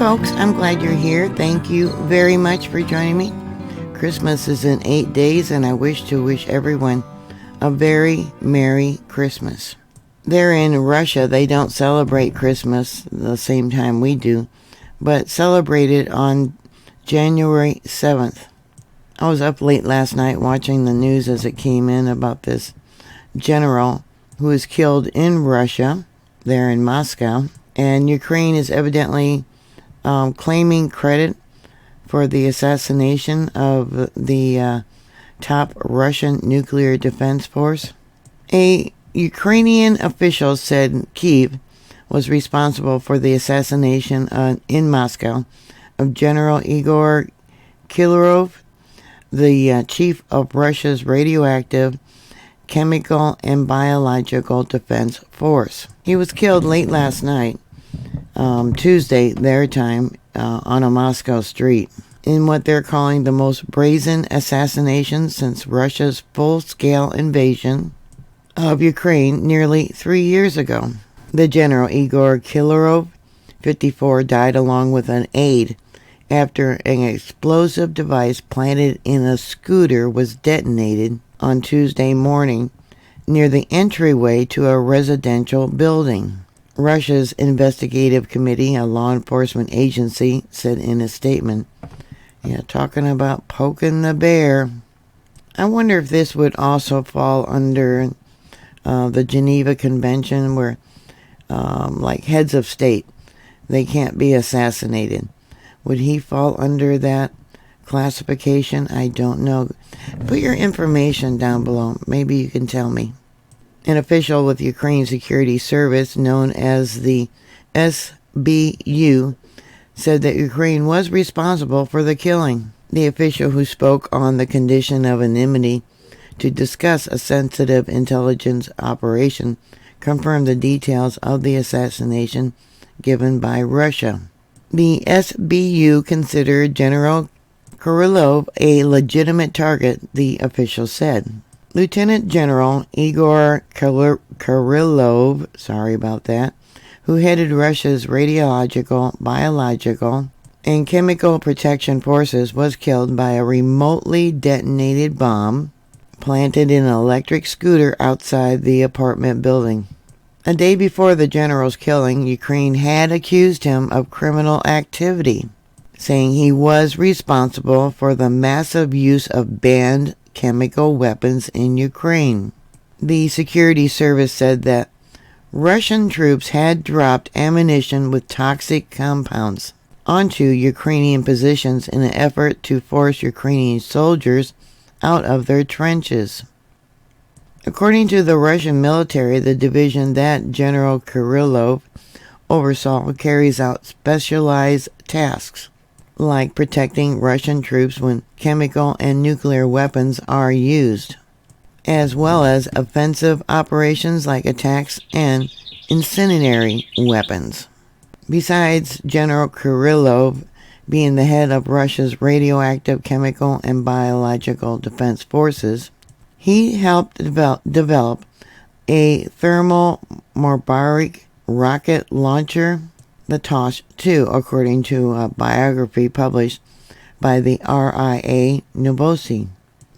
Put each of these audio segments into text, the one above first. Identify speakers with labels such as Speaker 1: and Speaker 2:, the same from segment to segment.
Speaker 1: folks, I'm glad you're here. Thank you very much for joining me. Christmas is in 8 days, and I wish everyone a very Merry Christmas. There in Russia, they don't celebrate Christmas the same time we do, but celebrate it on January 7th. I was up late last night watching the news as it came in about this general who was killed in Russia, there in Moscow, and Ukraine is evidently claiming credit for the assassination of the top Russian nuclear defense force. A Ukrainian official said Kyiv was responsible for the assassination in Moscow of General Igor Kilarov, the chief of Russia's radioactive, chemical, and biological defense force. He was killed late last night, Tuesday, their time, on a Moscow street, in what they're calling the most brazen assassination since Russia's full-scale invasion of Ukraine nearly 3 years ago. The general, Igor Kilarov, 54, died along with an aide after an explosive device planted in a scooter was detonated on Tuesday morning near the entryway to a residential building. Russia's investigative committee, a law enforcement agency, said in a statement, talking about poking the bear. I wonder if this would also fall under the Geneva Convention where, like heads of state, they can't be assassinated. Would he fall under that classification? I don't know. Put your information down below. Maybe you can tell me. An official with Ukraine Security Service, known as the SBU, said that Ukraine was responsible for the killing. The official, who spoke on the condition of anonymity to discuss a sensitive intelligence operation, confirmed the details of the assassination given by Russia. The SBU considered General Kirillov a legitimate target, the official said. Lieutenant General Igor Kirillov, sorry about that, who headed Russia's radiological, biological, and chemical protection forces, was killed by a remotely detonated bomb planted in an electric scooter outside the apartment building. A day before the general's killing, Ukraine had accused him of criminal activity, saying he was responsible for the massive use of banned chemical weapons in Ukraine. The security service said that Russian troops had dropped ammunition with toxic compounds onto Ukrainian positions in an effort to force Ukrainian soldiers out of their trenches. According to the Russian military, the division that General Kirillov oversaw carries out specialized tasks, like protecting Russian troops when chemical and nuclear weapons are used, as well as offensive operations like attacks and incendiary weapons. Besides General Kirillov being the head of Russia's radioactive, chemical, and biological defense forces, he helped develop a thermobaric rocket launcher, the Tosh-2, according to a biography published by the RIA Novosti.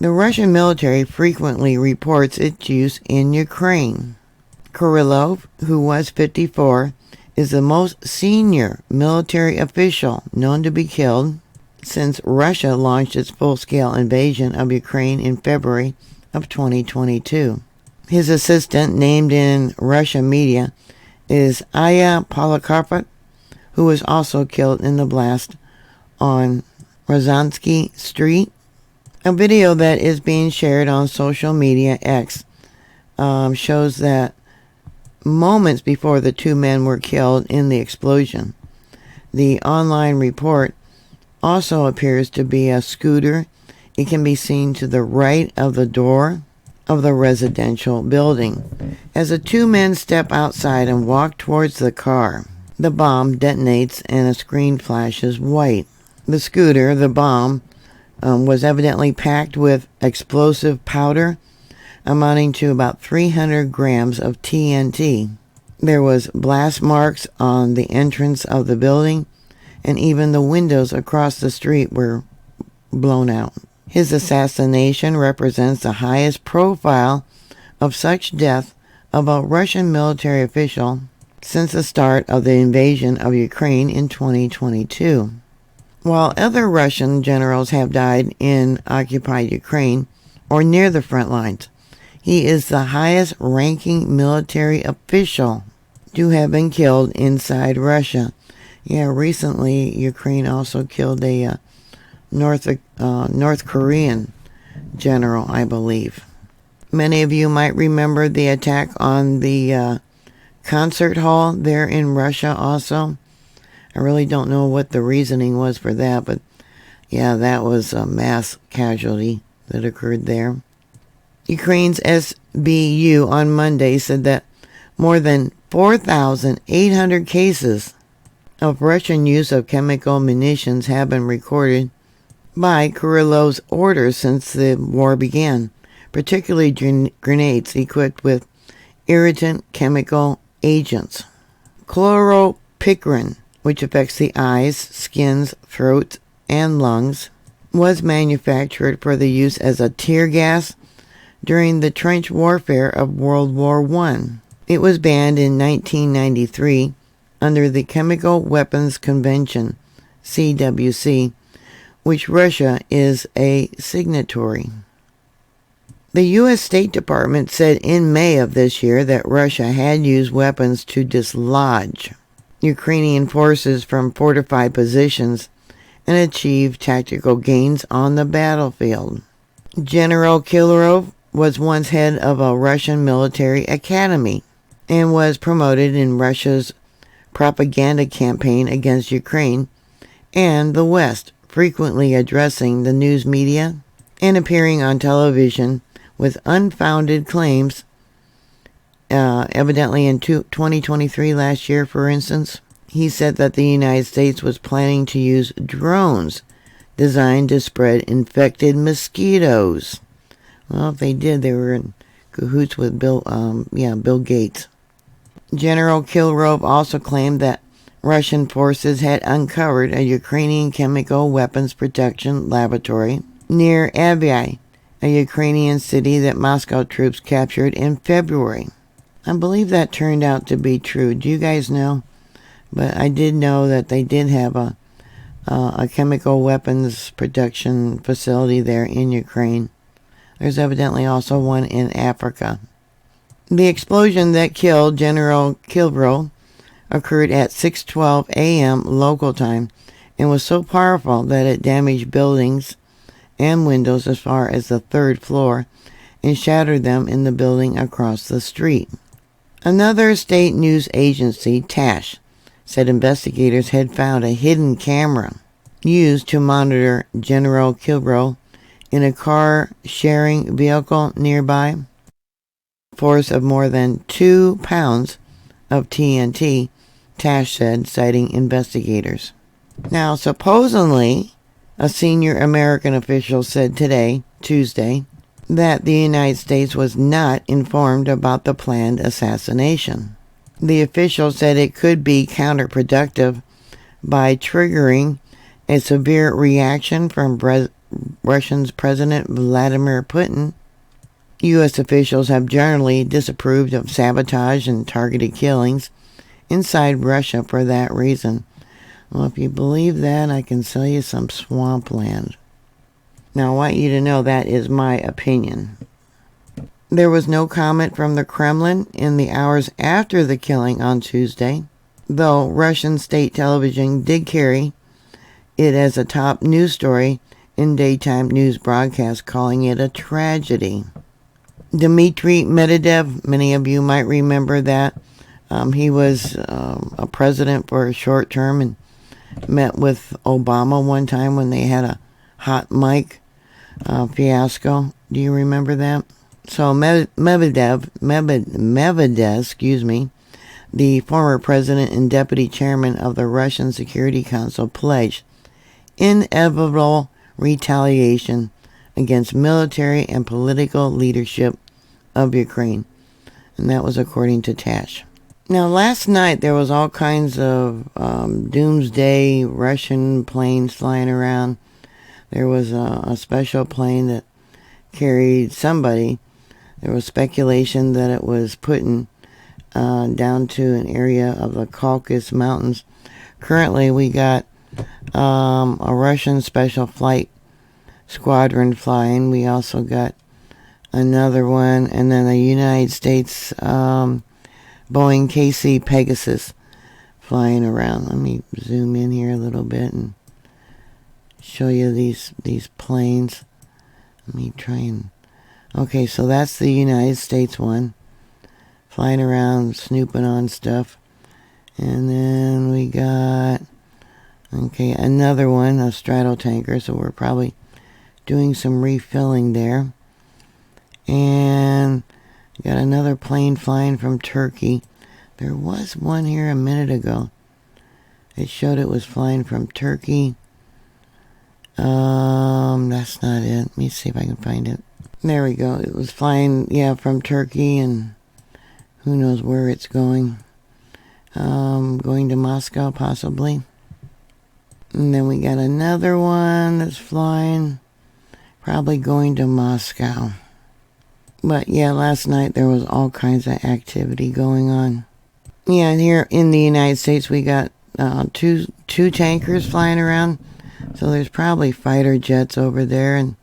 Speaker 1: The Russian military frequently reports its use in Ukraine. Kirillov, who was 54, is the most senior military official known to be killed since Russia launched its full-scale invasion of Ukraine in February of 2022. His assistant, named in Russian media, is Aya Polikarpov, who was also killed in the blast on Rozansky Street. A video that is being shared on social media X shows that moments before the two men were killed in the explosion. The online report also appears to be a scooter. It can be seen to the right of the door of the residential building. As the two men step outside and walk towards the car, the bomb detonates and a screen flashes white. The scooter, the bomb, was evidently packed with explosive powder amounting to about 300 grams of TNT. There was blast marks on the entrance of the building, and even the windows across the street were blown out. His assassination represents the highest profile of such death of a Russian military official since the start of the invasion of Ukraine in 2022. While other Russian generals have died in occupied Ukraine or near the front lines, he is the highest ranking military official to have been killed inside Russia. Yeah, recently Ukraine also killed a North Korean general, I believe. Many of you might remember the attack on the concert hall there in Russia also. I really don't know what the reasoning was for that, but yeah, that was a mass casualty that occurred there. Ukraine's SBU on Monday said that more than 4,800 cases of Russian use of chemical munitions have been recorded by Kyrillov's orders since the war began, particularly grenades equipped with irritant chemical agents. Chloropicrin, which affects the eyes, skins, throat, and lungs, was manufactured for the use as a tear gas during the trench warfare of World War I. It was banned in 1993 under the Chemical Weapons Convention, CWC, which Russia is a signatory. The U.S. State Department said in May of this year that Russia had used weapons to dislodge Ukrainian forces from fortified positions and achieve tactical gains on the battlefield. General Kyrilov was once head of a Russian military academy and was promoted in Russia's propaganda campaign against Ukraine and the West, frequently addressing the news media and appearing on television with unfounded claims. Evidently in 2023 last year, for instance, he said that the United States was planning to use drones designed to spread infected mosquitoes. Well, if they did, they were in cahoots with Bill Gates. General Kyrilov also claimed that Russian forces had uncovered a Ukrainian chemical weapons production laboratory near Avdiivka, a Ukrainian city that Moscow troops captured in February. I believe that turned out to be true. Do you guys know? But I did know that they did have a chemical weapons production facility there in Ukraine. There's evidently also one in Africa. The explosion that killed General Kyrilov occurred at 6:12 a.m. local time and was so powerful that it damaged buildings and windows as far as the third floor and shattered them in the building across the street. Another state news agency, TASH, said investigators had found a hidden camera used to monitor General Kyrilov in a car-sharing vehicle nearby. Force of more than 2 pounds of TNT, TASH said, citing investigators. Now, supposedly, a senior American official said today, Tuesday, that the United States was not informed about the planned assassination. The official said it could be counterproductive by triggering a severe reaction from Russia's President Vladimir Putin. U.S. officials have generally disapproved of sabotage and targeted killings inside Russia for that reason. Well, if you believe that, I can sell you some swampland. Now, I want you to know that is my opinion. There was no comment from the Kremlin in the hours after the killing on Tuesday, though Russian state television did carry it as a top news story in daytime news broadcasts, calling it a tragedy. Dmitry Medvedev, many of you might remember that. He was a president for a short term and met with Obama one time when they had a hot mic fiasco. Do you remember that? So Medvedev, the former president and deputy chairman of the Russian Security Council, pledged inevitable retaliation against military and political leadership of Ukraine. And that was according to TASH. Now, last night there was all kinds of doomsday Russian planes flying around. There was a special plane that carried somebody. There was speculation that it was Putin down to an area of the Caucasus Mountains. Currently, we got a Russian special flight squadron flying. We also got another one, and then a United States Boeing KC Pegasus flying around. Let me zoom in here a little bit and show you these planes. Let me try and... Okay, so that's the United States one. Flying around, snooping on stuff. And then we got... Okay, another one, a straddle tanker, so we're probably doing some refilling there. And got another plane flying from Turkey. There was one here a minute ago. It showed it was flying from Turkey. That's not it. Let me see if I can find it. There we go. It was flying, from Turkey, and who knows where it's going. Going to Moscow, possibly. And then we got another one that's flying, probably going to Moscow. But last night there was all kinds of activity going on. And here in the United States we got two tankers flying around. So there's probably fighter jets over there, and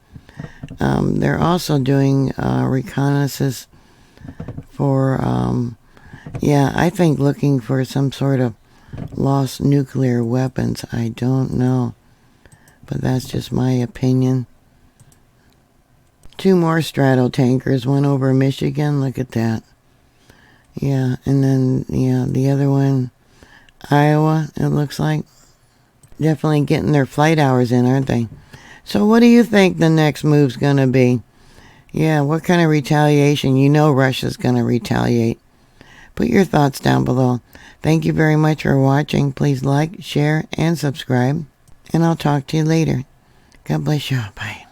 Speaker 1: they're also doing reconnaissance for, I think looking for some sort of lost nuclear weapons. I don't know, but that's just my opinion. Two more straddle tankers, one over Michigan. Look at that. And then the other one, Iowa, it looks like. Definitely getting their flight hours in, aren't they? So what do you think the next move's gonna be? What kind of retaliation? You know Russia's gonna retaliate. Put your thoughts down below. Thank you very much for watching. Please like, share, and subscribe. And I'll talk to you later. God bless you. Bye.